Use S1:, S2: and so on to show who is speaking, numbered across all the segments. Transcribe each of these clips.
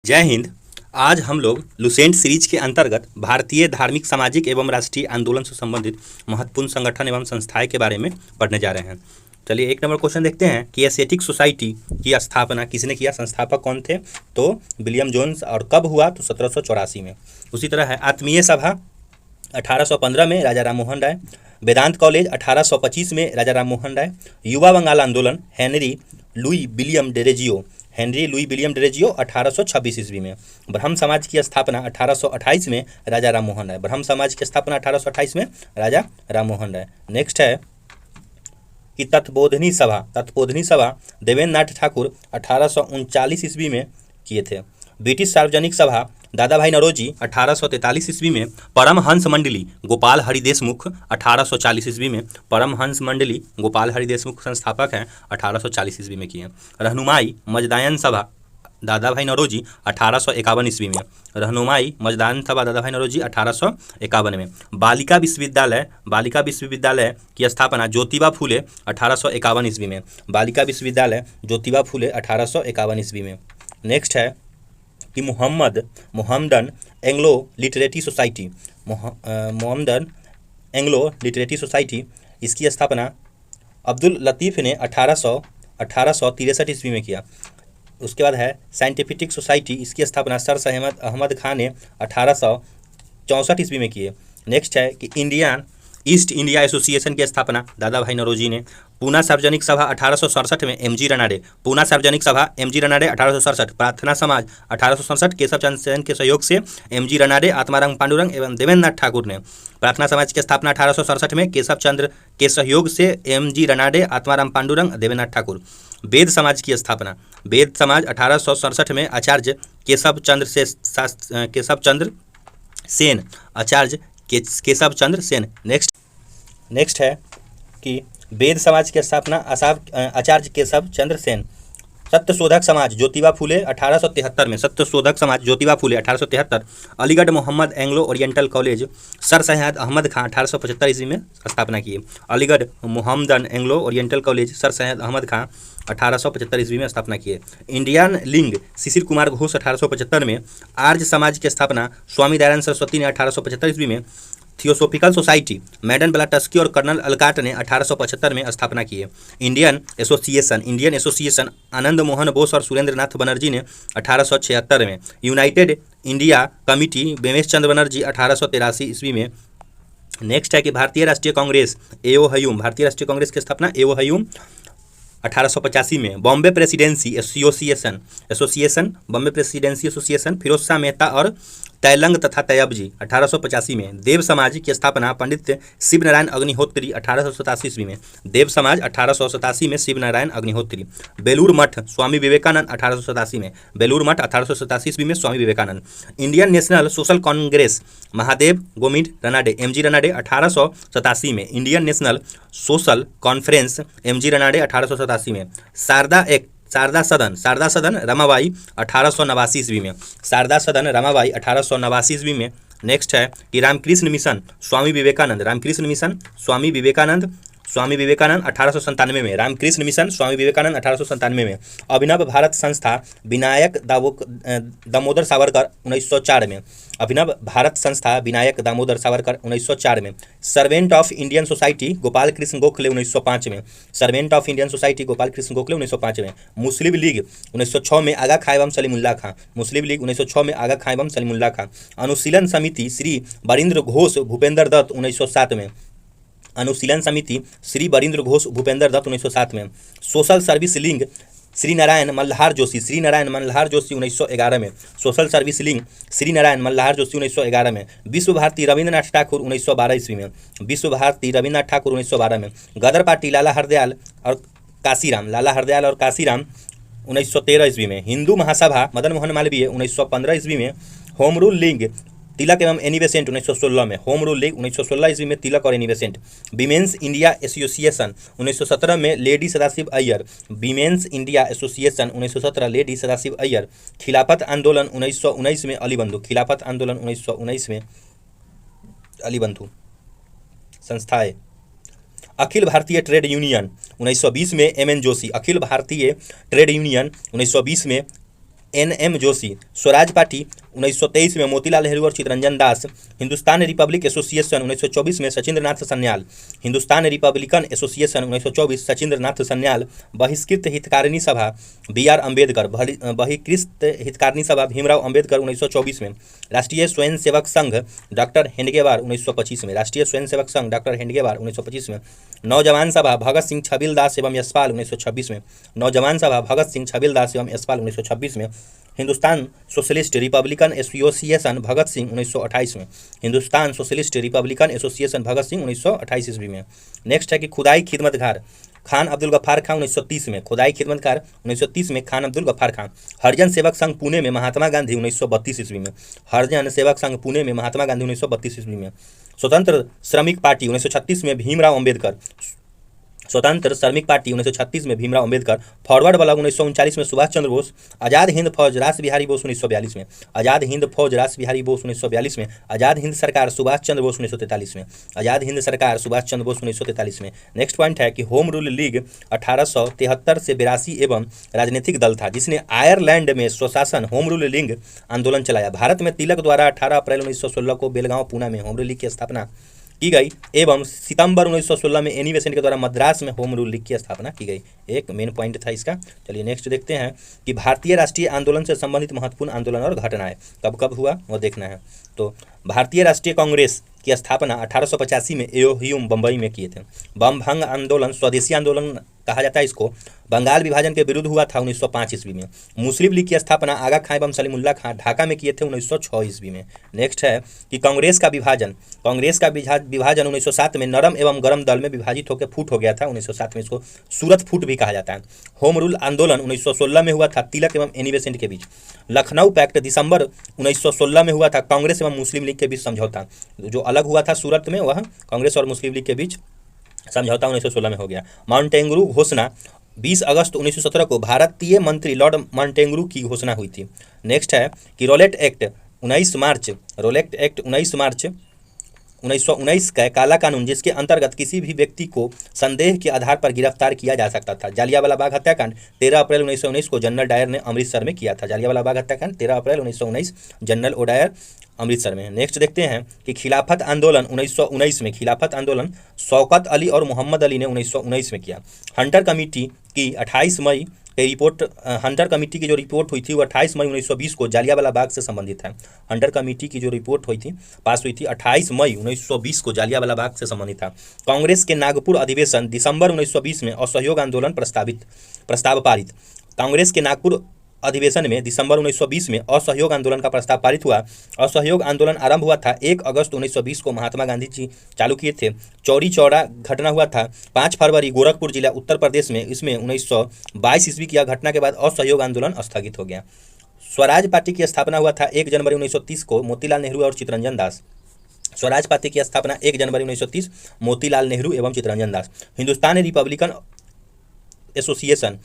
S1: जय हिंद। आज हम लोग लुसेंट सीरीज के अंतर्गत भारतीय धार्मिक, सामाजिक एवं राष्ट्रीय आंदोलन से संबंधित महत्वपूर्ण संगठन एवं संस्थाएं के बारे में पढ़ने जा रहे हैं। चलिए एक नंबर क्वेश्चन देखते हैं कि एशियाटिक सोसाइटी की स्थापना किसने किया, संस्थापक कौन थे? तो विलियम जोन्स। और कब हुआ? तो 1784 में। उसी तरह है आत्मीय सभा 1815 में राजा राम मोहन राय। वेदांत कॉलेज 1825 में राजा राम मोहन राय। युवा बंगाल आंदोलन हेनरी लुई विलियम डेरेजियो 1826 ईस्वी में। ब्रह्म समाज की स्थापना 1828 में राजा राम मोहन राय। ब्रह्म समाज की स्थापना 1828 में राजा राम मोहन राय। नेक्स्ट है कि तत्बोधनी सभा देवेंद्र नाथ ठाकुर 1839 ईस्वी में किए थे। ब्रिटिश सार्वजनिक सभा दादा भाई नौरोजी 1843 ईस्वी में। परमहंस मंडली गोपाल हरि देशमुख 1840 ईस्वी में। परमहंस मंडली गोपाल हरि देशमुख संस्थापक हैं, 1840 ईस्वी में किए। रहनुमाई मजदायन सभा दादा भाई नौरोजी 1851 ईस्वी में। रहनुमाई मजदान सभा दादा भाई नौरोजी 1851 में। बालिका विश्वविद्यालय की स्थापना ज्योतिबा फूले 1851 ईस्वी में। बालिका विश्वविद्यालय ज्योतिबा फूले 1851 ईस्वी में। नेक्स्ट है कि मोहम्मदन एंग्लो लिटरेरी सोसाइटी इसकी स्थापना अब्दुल लतीफ़ ने 1863 ईस्वी में किया। उसके बाद है साइंटिफिक सोसाइटी, इसकी स्थापना सर सैयद अहमद खान ने 1864 ईस्वी में किए। नेक्स्ट है कि ईस्ट इंडिया एसोसिएशन की स्थापना दादा भाई नौरोजी ने। पूना सार्वजनिक सभा 1867 में एमजी रनाडे। पूना सार्वजनिक सभा एमजी रनाडे 1867। प्रार्थना समाज 1867 केशव चंद्र सेन के सहयोग से एमजी रनाडे, आत्माराम पांडुरंग एवं देवेंद्र नाथ ठाकुर ने। प्रार्थना समाज की स्थापना 1867 में केशव चंद्र के सहयोग से एमजी रनाडे, आत्माराम पांडुरंग, देवेंद्र नाथ ठाकुर। वेद समाज की स्थापना वेद समाज 1867 में आचार्य केशव चंद्र सेन। नेक्स्ट है कि वेद समाज की स्थापना आचार्य केशव चंद्र सेन। सत्यशोधक समाज ज्योतिबा फूले 1873 में। Satyashodhak Samaj Jyotiba Phule 1873। Aligarh Mohammad Anglo Oriental College sir Syed Ahmad Khan 1875 ईस्वी में स्थापना किए। Aligarh Mohammedan Anglo Oriental College sir Syed Ahmad Khan 1875 ईस्वी में स्थापना किए। इंडियन लिंग शिशिर कुमार घोष 1875 में। आर्य समाज की स्थापना स्वामी दयानंद सरस्वती ने 1875 ईस्वी में। थियोसोफिकल सोसाइटी मैडन ब्लाटस्की और कर्नल अलकाट ने 1875 में स्थापना की है। इंडियन एसोसिएशन आनंद मोहन बोस और सुरेंद्र नाथ बनर्जी ने 1876 में। यूनाइटेड इंडिया कमिटी बेमेश चंद्र बनर्जी 1883 ईस्वी में। नेक्स्ट है कि भारतीय राष्ट्रीय कांग्रेस की स्थापना एओ हयूम 1885 में। बॉम्बे प्रेसिडेंसी एसोसिएशन फिरोज शाह मेहता और तैलंग तथा तैयबजी 1885 में। देव समाज की स्थापना पंडित शिव नारायण अग्निहोत्री 1887 ईस्वी में। देव समाज 1887 में शिव नारायण अग्निहोत्री। बेलूर मठ स्वामी विवेकानंद 1887 में। बेलूर मठ 1887 ईस्वी में Swami Vivekananda. Indian National Social Congress Mahadev Govind Ranade MG Ranade 1887 में। Indian National Social Conference MG Ranade 1887 में। शारदा सदन रमाबाई 1889 ईस्वी में। शारदा सदन रमाबाई 1889 ईस्वी में। नेक्स्ट है कि रामकृष्ण मिशन स्वामी विवेकानंद 1897 में। रामकृष्ण मिशन स्वामी विवेकानंद 1897 में। अभिनव भारत संस्था विनायक दामोदर सावरकर 1904 में। अभिनव भारत संस्था विनायक दामोदर सावरकर 1904 में। Servant of Indian society Gopal Krishna Gokhale 1905 में। Servant of Indian society Gopal Krishna Gokhale 1905 में। मुस्लिम लीग 1906 में आगा खां एवं सलीमुल्लाह खां। मुस्लिम लीग 1906 में आगा खां एवं सलीमुल्लाह खां। अनुशीलन समिति श्री बरिंद्र घोष भूपेंद्र दत्त 1907 में। अनुशीलन समिति श्री बरिंद्र घोष भूपेंद्र दत्त 1907 में। सोशल सर्विस लिंग श्री नारायण मल्हार जोशी 1911 में। सोशल सर्विस लिंग श्री नारायण मल्हार जोशी 1911 में। विश्व भारती रविंद्रनाथ ठाकुर 1912 ईस्वी में। विश्व भारती रविंद्रनाथ ठाकुर 1912 में। गदर पार्टी लाला हरदयाल और काशीराम 1913 ईस्वी में। हिंदू महासभा मदन मोहन मालवीय 1915 ईस्वी में। होम रूल लीग तिलक एवं एनी बेसेंट 1916 में। होम रूल लीग 1916 ईस्वी में तिलक और Annie Besant. Women's India association 1917 में lady Sadashiv Iyer. Women's India association 1917 lady Sadashiv Iyer. खिलाफत आंदोलन 1919 में अली बंधु। खिलाफत आंदोलन 1919 में अली बंधु। संस्थाएं अखिल भारतीय ट्रेड यूनियन 1920 में M N Joshi. Akhil Bharatiya trade union 1920 में NM जोशी। स्वराज पार्टी 1923 में मोतीलाल नेहरू और चितरंजन दास। हिंदुस्तान रिपब्लिक एसोसिएशन 1924 में सचिंद्र नाथ सन्याल। Hindustan Republican association 1924 Sachindra Nath Sanyal. बहिष्कृत हितकारिणी सभा BR अम्बेडकर। बहिष्कृत हितकारिणी सभा भीमराव अम्बेडकर 1924 में। राष्ट्रीय स्वयंसेवक संघ डॉक्टर हेडगेवार 1925 में। राष्ट्रीय स्वयंसेवक संघ डॉक्टर हेडगेवार 1925 में। नौजवान सभा भगत सिंह छबीलदास एवं यशपाल 1926 में। नौजवान सभा भगत सिंह छबीलदास एवं यशपाल 1926 में। Hindustan socialist Republican association Bhagat Singh 1928 में। Hindustan socialist Republican association Bhagat Singh 1928 ईस्वी में। नेक्स्ट है कि खुदाई खिदमतगार खान अब्दुल गफ्फार खान 1930 में। खुदाई खिदमतगार 1930 में खान अब्दुल गफ्फार खान। हरिजन सेवक संघ पुणे में महात्मा गांधी 1932 ईस्वी में। हरिजन सेवक संघ पुणे में महात्मा गांधी 1932 ईस्वी में। स्वतंत्र श्रमिक पार्टी 1936 में भीमराव अम्बेडकर। स्वतंत्र श्रमिक पार्टी 1936 में भीमराव अम्बेडकर। फॉरवर्ड वाला 1939 में सुभाष चंद्र बोस। आज़ाद हिंद फौज रास बिहारी बोस 1942 में। आज़ाद हिंद फौज रास बिहारी बोस 1942 में। आज़ाद हिंद सरकार सुभाष चंद्र बोस 1943 में। आज़ाद हिंद सरकार सुभाष चंद्र बोस 1943 में। नेक्स्ट पॉइंट है कि होम रूल लीग 1873 से 82 एवं राजनीतिक दल था जिसने आयरलैंड में स्वशासन होम रूल लीग आंदोलन चलाया। भारत में तिलक द्वारा 18 अप्रैल 1916 को बेलगांव पूना में होम रूल लीग की स्थापना की गई एवं सितंबर 1916 में एनी बेसेंट के द्वारा मद्रास में होम रूल लीग की स्थापना की गई। एक मेन पॉइंट था इसका। चलिए नेक्स्ट देखते हैं कि भारतीय राष्ट्रीय आंदोलन से संबंधित महत्वपूर्ण आंदोलन और घटनाएं कब कब हुआ वो देखना है। तो भारतीय राष्ट्रीय कांग्रेस की स्थापना 1885 में एओहियो बम्बई में किए थे। बम भंग आंदोलन स्वदेशी आंदोलन कहा जाता है इसको, बंगाल विभाजन के विरुद्ध हुआ था 1905 ईस्वी में। मुस्लिम लीग की स्थापना आगा खां एवं सलीमुल्लाह खां ढाका में किए थे 1906 ईस्वी में। नेक्स्ट है कि कांग्रेस का विभाजन 1907 में नरम एवं गरम दल में विभाजित होकर फूट हो गया था 1907 में। इसको सूरत फूट भी कहा जाता है। होम रूल आंदोलन 1916 में हुआ था तिलक एवं एनी बेसेंट के बीच। लखनऊ पैक्ट दिसंबर 1916 में हुआ था कांग्रेस एवं मुस्लिम लीग के बीच समझौता। जो अलग हुआ था सूरत में वह कांग्रेस और मुस्लिम लीग के बीच समझौता 1916 में हो गया। माउंटेंगरू घोषणा 20 अगस्त 1917 को भारतीय मंत्री लॉर्ड माउंटेंगरू की घोषणा हुई थी। नेक्स्ट है कि रोलेट एक्ट 19 मार्च 1919 का काला कानून जिसके अंतर्गत किसी भी व्यक्ति को संदेह के आधार पर गिरफ्तार किया जा सकता था। जालियांवाला बाग हत्याकांड 13 अप्रैल 1919 को जनरल डायर ने अमृतसर में किया था। जालियांवाला बाग हत्याकांड 13 अप्रैल 1919 जनरल ओडायर अमृतसर में। नेक्स्ट देखते हैं कि खिलाफत आंदोलन 1919 में। खिलाफत आंदोलन शौकत अली और मोहम्मद अली ने 1919 में किया। हंटर कमेटी की 28 मई रिपोर्ट हंटर कमेटी की जो रिपोर्ट हुई थी वो 28 मई 1920 को जालियांवाला बाग से संबंधित है। हंटर कमेटी की जो रिपोर्ट हुई थी पास हुई थी 28 मई 1920 को जालियांवाला बाग से संबंधित था। कांग्रेस के नागपुर अधिवेशन दिसंबर 1920 में असहयोग आंदोलन प्रस्ताव पारित। कांग्रेस के नागपुर अधिवेशन में दिसंबर 1920 में असहयोग आंदोलन का प्रस्ताव पारित हुआ। असहयोग आंदोलन आरंभ हुआ था 1 अगस्त 1920 को महात्मा गांधी जी चालू किए थे। चौरी चौरा घटना हुआ था 5 फरवरी गोरखपुर जिला उत्तर प्रदेश में। इसमें 1922 ईस्वी की घटना के बाद असहयोग आंदोलन स्थगित हो गया। स्वराज पार्टी की स्थापना हुआ था 1 जनवरी 1930 को मोतीलाल नेहरू और चितरंजन दास। स्वराज पार्टी की स्थापना 1 जनवरी 1930 मोतीलाल नेहरू एवं चितरंजन दास। हिंदुस्तान रिपब्लिकन एसोसिएशन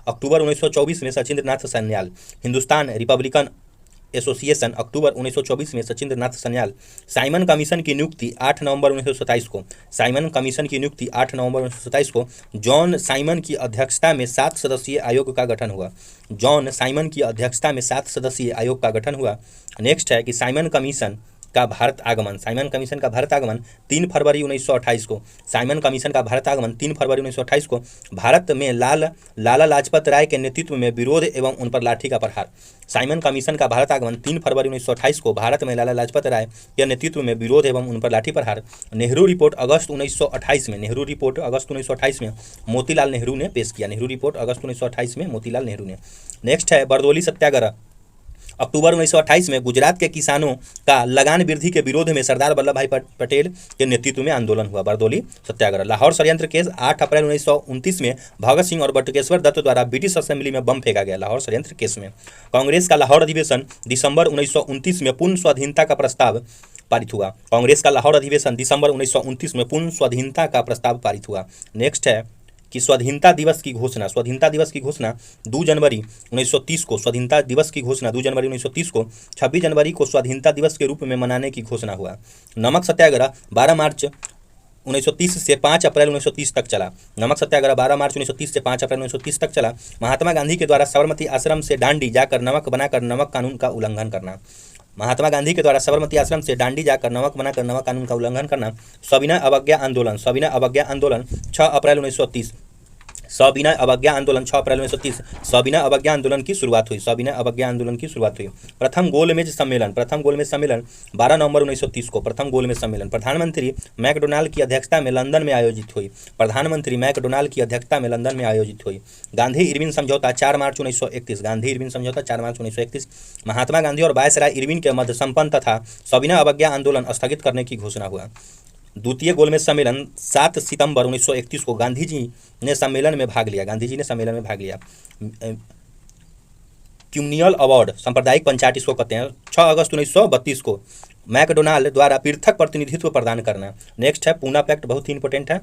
S1: अक्टूबर 1924 में सचिंद्र नाथ सन्याल। हिंदुस्तान रिपब्लिकन एसोसिएशन अक्टूबर 1924 में सचिंद्र नाथ सन्याल। साइमन कमीशन की नियुक्ति 8 नवंबर 1927 को। साइमन कमीशन की नियुक्ति 8 नवंबर 1927 को जॉन साइमन की अध्यक्षता में 7 सदस्यीय आयोग का गठन हुआ। जॉन साइमन की अध्यक्षता में 7 सदस्यीय आयोग का गठन हुआ। नेक्स्ट है कि साइमन कमीशन का भारत आगमन 3 फरवरी 1928 को। साइमन कमीशन का भारत आगमन 3 फरवरी 1928 को। भारत में लाला लाजपत राय के नेतृत्व में विरोध एवं उन पर लाठी का प्रहार। साइमन कमीशन का भारत आगमन 3 फरवरी 1928 को। भारत में लाला लाजपत राय के नेतृत्व में विरोध एवं उन पर लाठी प्रहार। नेहरू रिपोर्ट अगस्त 1928 में मोतीलाल नेहरू ने पेश किया। नेहरू रिपोर्ट अगस्त 1928 में मोतीलाल नेहरू ने। नेक्स्ट है बरदौली सत्याग्रह अक्टूबर 1928 में। गुजरात के किसानों का लगान वृद्धि के विरोध में सरदार वल्लभ भाई पटेल के नेतृत्व में आंदोलन हुआ। बरदौली सत्याग्रह। लाहौर षड्यंत्र केस 8 अप्रैल 1929 में भगत सिंह और बटुकेश्वर दत्त द्वारा ब्रिटिश असेंबली में बम फेंका गया। लाहौर षड्यंत्र केस में। कांग्रेस का लाहौर अधिवेशन दिसंबर 1929 में पूर्ण स्वाधीनता का प्रस्ताव पारित हुआ। कांग्रेस का लाहौर अधिवेशन दिसंबर 1929 में पूर्ण स्वाधीनता का प्रस्ताव पारित हुआ। नेक्स्ट है कि स्वाधीनता दिवस की घोषणा 2 जनवरी 1930 को। स्वाधीनता दिवस की घोषणा 2 जनवरी 1930 को। 26 जनवरी को स्वाधीनता दिवस के रूप में मनाने की घोषणा हुआ। नमक सत्याग्रह 12 मार्च 1930 से 5 अप्रैल 1930 तक चला। नमक सत्याग्रह 12 मार्च 1930 से 5 अप्रैल 1930 तक चला। महात्मा गांधी के द्वारा साबरमती आश्रम से दांडी जाकर नमक बनाकर नमक कानून का उल्लंघन करना। महात्मा गांधी के द्वारा साबरमती आश्रम से दांडी जाकर नमक बनाकर नमक कानून का उल्लंघन करना। सविनय अवज्ञा आंदोलन 6 अप्रैल 1930। सविनय अवज्ञा आंदोलन 6 अप्रैल 1930 सविनय अवज्ञा आंदोलन की शुरुआत हुई। सविनय अवज्ञा आंदोलन की शुरुआत हुई। प्रथम गोलमेज सम्मेलन 12 नवंबर 1930 को प्रथम गोलमेज सम्मेलन प्रधानमंत्री मैकडोनाल्ड की अध्यक्षता में लंदन में आयोजित हुई। प्रधानमंत्री मैकडोनाल्ड की अध्यक्षता में लंदन में आयोजित हुई। गांधी इरविन समझौता 4 मार्च 1931। गांधी इरविन समझौता 4 मार्च 1931। महात्मा गांधी और वायसराय इरविन के मध्य संपन्न तथा सविनय अवज्ञा आंदोलन स्थगित करने की घोषणा हुआ। द्वितीय गोलमेज सम्मेलन 7 सितंबर 1931 को गांधी जी ने सम्मेलन में भाग लिया। गांधी जी ने सम्मेलन में भाग लिया। कम्युनियल अवार्ड सांप्रदायिक पंचायत इसको कहते हैं 6 अगस्त 1932 को मैकडोनाल्ड द्वारा पृथक प्रतिनिधित्व प्रदान करना। नेक्स्ट है पूना पैक्ट, बहुत ही इंपॉर्टेंट है।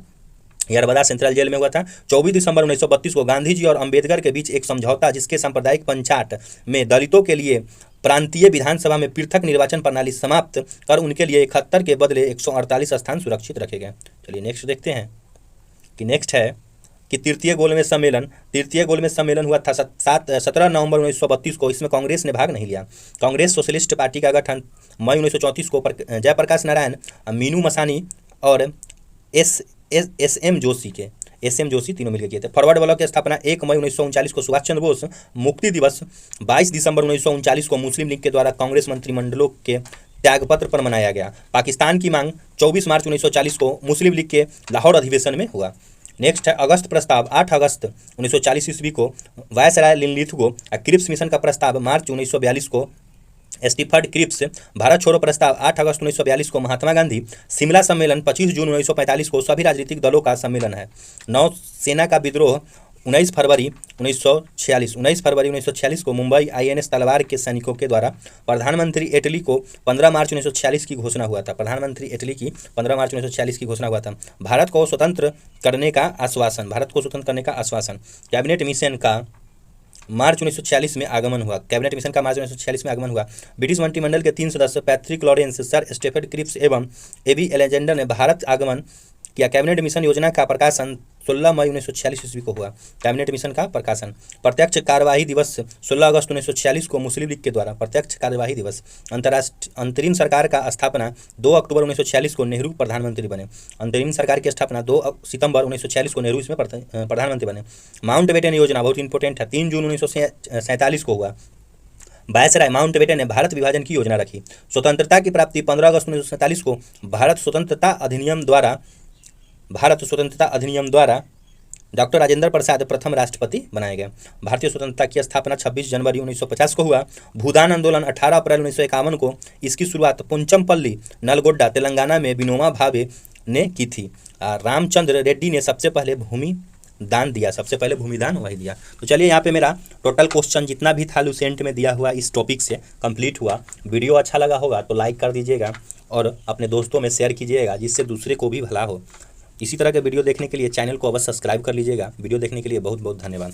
S1: यरबदा सेंट्रल जेल में हुआ था। 24 दिसंबर 1932 को गांधी जी और अंबेडकर के बीच एक समझौता जिसके सांप्रदायिक पंचायत में दलितों के लिए प्रांतीय विधानसभा में पृथक निर्वाचन प्रणाली समाप्त कर उनके लिए 71 के बदले 148 स्थान सुरक्षित रखे गए। चलिए नेक्स्ट देखते हैं कि नेक्स्ट है कि तृतीय गोलमेज सम्मेलन हुआ था 17 नवंबर 1932 को। इसमें कांग्रेस ने भाग नहीं लिया। कांग्रेस सोशलिस्ट पार्टी का गठन मई 1934 को जयप्रकाश नारायण, मीनू मसानी और एस एम जोशी तीनों मिलकर किए थे। फॉरवर्ड ब्लॉक की स्थापना 1 मई 1939 को सुभाष चंद्र बोस। मुक्ति दिवस 22 दिसंबर 1939 को मुस्लिम लीग के द्वारा कांग्रेस मंत्रिमंडलों के त्यागपत्र पर मनाया गया। पाकिस्तान की मांग 24 मार्च 1940 को मुस्लिम लीग के लाहौर अधिवेशन में हुआ। नेक्स्ट है अगस्त प्रस्ताव 8 अगस्त 1940 ईस्वी को वायसराय लिनलिथगो। क्रिप्स मिशन का प्रस्ताव मार्च 1942 को स्टीफर्ड क्रिप्स। भारत छोड़ो प्रस्ताव 8 अगस्त 1942 को महात्मा गांधी। शिमला सम्मेलन 25 जून 1945 को सभी राजनीतिक दलों का सम्मेलन है। नौसेना का विद्रोह 19 फरवरी 1946 को मुंबई INS तलवार के सैनिकों के द्वारा। प्रधानमंत्री इटली को 15 मार्च 1946 की घोषणा हुआ था। प्रधानमंत्री इटली की 15 मार्च 1946 की घोषणा हुआ था। भारत को स्वतंत्र करने का आश्वासन। कैबिनेट मिशन का मार्च 1946 में आगमन हुआ। कैबिनेट मिशन का मार्च 1946 में आगमन हुआ। ब्रिटिश मंत्रिमंडल के 3 सदस्य Patrick Lawrence, sir Stafford Cripps एवं एबी एलेक्जेंडर ने भारत आगमन किया। कैबिनेट मिशन योजना का प्रकाशन 16 मई 1946 ईस्वी को हुआ। कैबिनेट मिशन का प्रकाशन। प्रत्यक्ष कार्यवाही दिवस 16 अगस्त 1946 को मुस्लिम लीग के द्वारा। प्रत्यक्ष कार्यवाही दिवस। अंतरिम सरकार का स्थापना 2 अक्टूबर 1946 को नेहरू प्रधानमंत्री बने। अंतरिम सरकार की स्थापना 2 सितंबर 1946 को नेहरू इसमें प्रधानमंत्री बने। माउंटबेटन योजना बहुत इंपॉर्टेंट है, 3 जून 1947 को हुआ। वायसराय माउंटबेटन ने भारत विभाजन की योजना रखी। स्वतंत्रता की प्राप्ति 15 अगस्त 1947 को भारत स्वतंत्रता अधिनियम द्वारा डॉक्टर राजेंद्र प्रसाद प्रथम राष्ट्रपति बनाए गए। भारतीय स्वतंत्रता की स्थापना 26 जनवरी 1950 को हुआ। भूदान आंदोलन 18 अप्रैल 1951 को। इसकी शुरुआत पुंचमपल्ली नलगोड्डा तेलंगाना में विनोबा भावे ने की थी। रामचंद्र रेड्डी ने सबसे पहले भूमिदान वही दिया। तो चलिए यहाँ पे मेरा टोटल क्वेश्चन जितना भी था लुसेंट में दिया हुआ इस टॉपिक से कंप्लीट हुआ। वीडियो अच्छा लगा होगा तो लाइक कर दीजिएगा और अपने दोस्तों में शेयर कीजिएगा जिससे दूसरे को भी भला हो। इसी तरह के वीडियो देखने के लिए चैनल को अवश्य सब्सक्राइब कर लीजिएगा। वीडियो देखने के लिए बहुत बहुत धन्यवाद।